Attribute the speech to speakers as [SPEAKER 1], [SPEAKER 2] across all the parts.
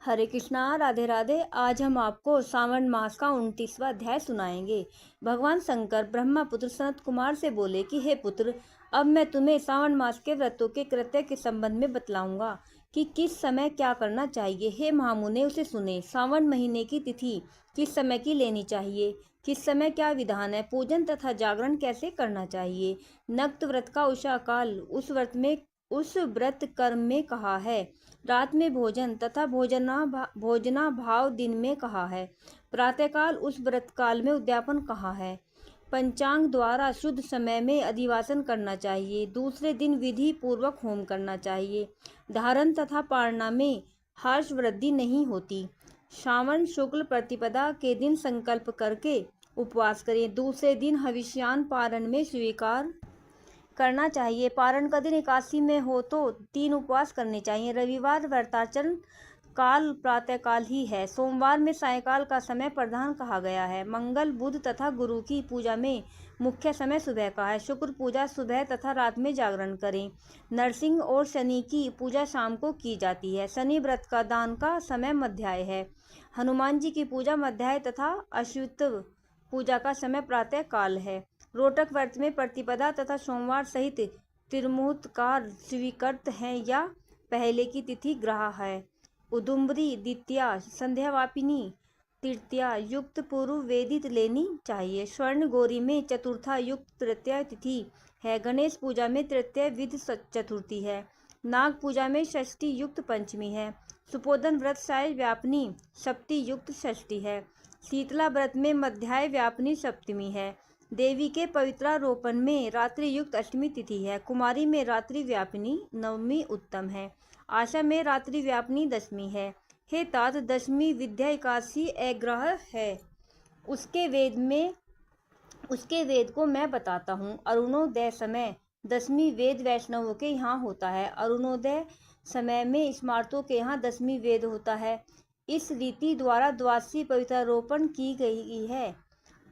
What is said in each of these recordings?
[SPEAKER 1] हरे कृष्णा, राधे राधे। आज हम आपको सावन मास का 29वां अध्याय सुनाएंगे। भगवान शंकर ब्रह्मपुत्र सनत कुमार से बोले कि हे पुत्र, अब मैं तुम्हें सावन मास के व्रतों के कृत्य के संबंध में बतलाऊंगा कि किस समय क्या करना चाहिए। हे महामुने, उसे सुने। सावन महीने की तिथि किस समय की लेनी चाहिए, किस समय क्या विधान है, पूजन तथा जागरण कैसे करना चाहिए। नक्त व्रत का उषा काल उस व्रत कर्म में कहा है। रात में भोजन तथा भोजना भाव दिन में कहा है। प्रातःकाल उस व्रत काल में उद्यापन कहा है। पंचांग द्वारा शुद्ध समय में अधिवासन करना चाहिए। दूसरे दिन विधि पूर्वक होम करना चाहिए। धारण तथा पारणा में हर्ष वृद्धि नहीं होती। श्रावण शुक्ल प्रतिपदा के दिन संकल्प करके उपवास करें। दूसरे दिन हविष्यान पारण में स्वीकार करना चाहिए। पारण का दिन एकादशी में हो तो 3 उपवास करने चाहिए। रविवार व्रताचरण काल प्रातःकाल ही है। सोमवार में सायंकाल का समय प्रधान कहा गया है। मंगल, बुध तथा गुरु की पूजा में मुख्य समय सुबह का है। शुक्र पूजा सुबह तथा रात में जागरण करें। नरसिंह और शनि की पूजा शाम को की जाती है। शनि व्रत का दान का समय मध्याह्न है। हनुमान जी की पूजा मध्याह्न तथा अश्वित पूजा का समय प्रातः काल है। रोटक व्रत में प्रतिपदा तथा सोमवार सहित त्रिमुहूर्तकार स्वीकृत हैं या पहले की तिथि ग्रह है। उदुम्बरी द्वितीया, संध्यावापिनी तृतीया युक्त पूर्व वेदित लेनी चाहिए। स्वर्ण गौरी में चतुर्था युक्त तृतीय तिथि है। गणेश पूजा में तृतीय विध चतुर्थी है। नाग पूजा में षष्ठी युक्त पंचमी है। सुपोधन व्रत साय व्यापनी सप्ती युक्त षष्ठी है। शीतला व्रत में मध्याह्न व्यापनी सप्तमी है। देवी के पवित्रारोपण में रात्रि युक्त अष्टमी तिथि है। कुमारी में रात्रि व्यापिनी नवमी उत्तम है। आशा में रात्रि व्यापिनी दशमी है। हे तात, दशमी विद्या एकादशी अग्रह है। उसके वेद को मैं बताता हूँ। अरुणोदय समय दशमी वेद वैष्णवों के यहाँ होता है। अरुणोदय समय में स्मार्तों के यहाँ दशमी वेद होता है। इस रीति द्वारा द्वादशी पवित्रारोपण की गई है।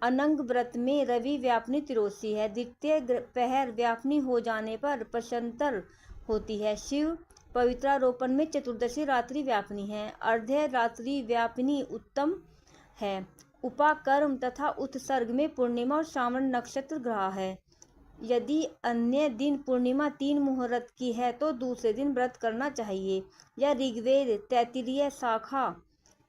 [SPEAKER 1] अनंग व्रत में रवि व्यापनी तिरोसी है। द्वितीय पहर व्यापनी हो जाने पर पशंतर होती है। शिव पवित्रारोपण में चतुर्दशी रात्रि व्यापनी है। अर्ध्य रात्रि व्यापिनी उत्तम है। उपाकर्म तथा उत्सर्ग में पूर्णिमा और श्रावण नक्षत्र ग्रह है। यदि अन्य दिन पूर्णिमा 3 मुहूर्त की है तो दूसरे दिन व्रत करना चाहिए। या ऋग्वेद तैत्तिरीय शाखा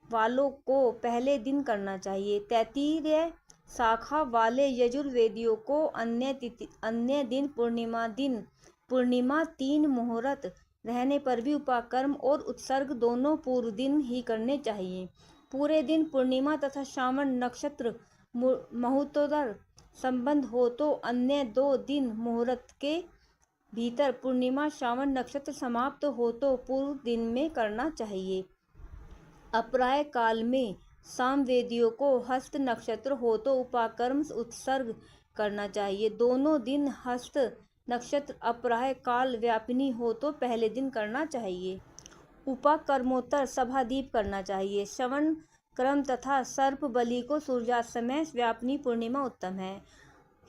[SPEAKER 1] वालों को पहले दिन करना चाहिए। तैत्तिरीय शाखा वाले यजुर्वेदियों को अन्य दिन पूर्णिमा 3 मुहूर्त रहने पर भी उपाकर्म और उत्सर्ग दोनों पूर्व दिन ही करने चाहिए। पूरे दिन पूर्णिमा तथा श्रावण नक्षत्र मुहूर्तोत्तर संबंध हो तो अन्य 2 दिन मुहूर्त के भीतर पूर्णिमा श्रावण नक्षत्र समाप्त हो तो पूर्व दिन में करना चाहिए। अपराह्न काल में सामवेदियों को हस्त नक्षत्र हो तो उपाकर्म उत्सर्ग करना चाहिए। दोनों दिन हस्त नक्षत्र अपराह्न काल व्यापिनी हो तो पहले दिन करना चाहिए। उपाकर्मोत्तर सभादीप करना चाहिए। श्रवण क्रम तथा सर्प बलि को सूर्यास्त समय व्यापिनी पूर्णिमा उत्तम है।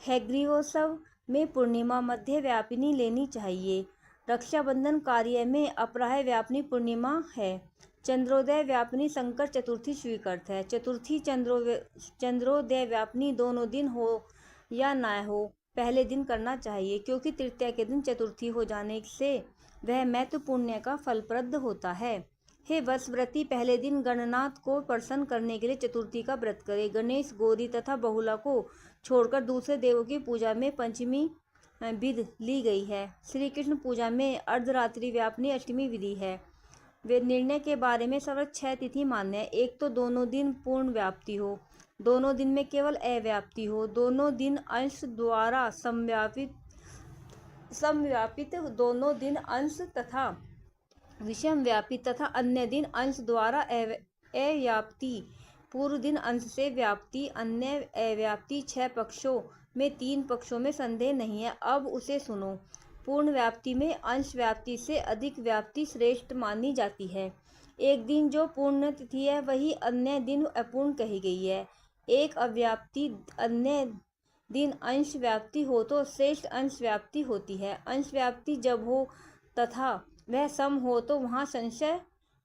[SPEAKER 1] हैग्रीवोत्सव में पूर्णिमा मध्य व्यापिनी लेनी चाहिए। रक्षाबंधन कार्य में अपराह्न व्यापिनी पूर्णिमा है। चंद्रोदय व्यापिनी संकर चतुर्थी स्वीकृत है। चतुर्थी चंद्रोदय व्यापिनी दोनों दिन हो या न हो पहले दिन करना चाहिए, क्योंकि तृतीया के दिन चतुर्थी हो जाने से वह महत्व पुण्य का फलप्रद होता है। हे वशव्रती, पहले दिन गणनाथ को प्रसन्न करने के लिए चतुर्थी का व्रत करें। गणेश, गौरी तथा बहुला को छोड़कर दूसरे देवों की पूजा में पंचमी विधि ली गई है। श्री कृष्ण पूजा में अर्धरात्रि व्यापिनी अष्टमी विधि है। वे निर्णय के बारे में सर्वोच्च 6 तिथि मान्य है। एक तो दोनों दिन पूर्ण व्याप्ति हो, दोनों दिन में केवल अव्याप्ति हो, दोनों दिन अंश द्वारा समव्यापित, दोनों दिन अंश तथा विषम व्यापित तथा अन्य दिन अंश द्वारा अव्याप्ति, पूर्व दिन अंश से व्याप्ति, अन्य अव्याप्ति। 6 पक्षों में 3 पक्षों में संदेह नहीं है। अब उसे सुनो। पूर्ण व्याप्ति में अंश व्याप्ति से अधिक व्याप्ति श्रेष्ठ मानी जाती है। एक दिन जो पूर्ण तिथि है वही अन्य दिन अपूर्ण कही गई है। एक अव्याप्ति अन्य दिन अंश व्याप्ति हो तो श्रेष्ठ अंश व्याप्ति होती है। अंश व्याप्ति जब हो तथा वह सम हो तो वहाँ संशय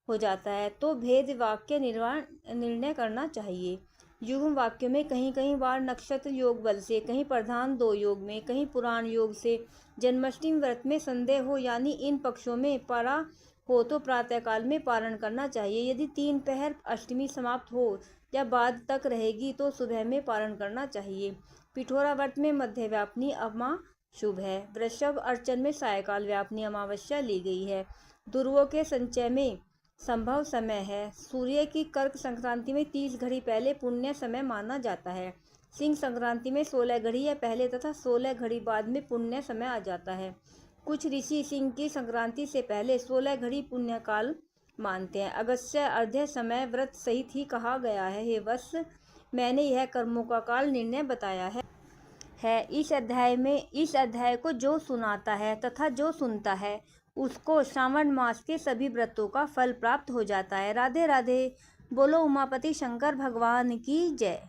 [SPEAKER 1] हो जाता है तो भेद वाक्य निर्णय करना चाहिए। युग्म वाक्यों में कहीं कहीं बार नक्षत्र योग बल से, कहीं प्रधान दो योग में, कहीं पुराण योग से, जन्माष्टमी व्रत में संदेह हो यानी इन पक्षों में परा हो तो प्रातःकाल में पारण करना चाहिए। यदि 3 पहर अष्टमी समाप्त हो या बाद तक रहेगी तो सुबह में पारण करना चाहिए। पिठोरा व्रत में मध्य व्यापनी अमा शुभ है। वृषभ अर्चन में सायकाल व्यापनी अमावस्या ली गई है। दुर्वों के संचय में संभव समय है। सूर्य की कर्क संक्रांति में 30 घड़ी पहले पुण्य समय माना जाता है। सिंह संक्रांति में 16 घड़ी या पहले तथा 16 घड़ी बाद में पुण्य समय आ जाता है। कुछ ऋषि सिंह की संक्रांति से पहले 16 घड़ी पुण्य काल मानते हैं। अगस्त्य अर्ध्य समय व्रत सहित ही कहा गया है। हे वत्स, मैंने यह कर्मों का काल निर्णय बताया है। इस अध्याय को जो सुनाता है तथा जो सुनता है उसको श्रावण मास के सभी व्रतों का फल प्राप्त हो जाता है। राधे राधे। बोलो उमापति शंकर भगवान की जय।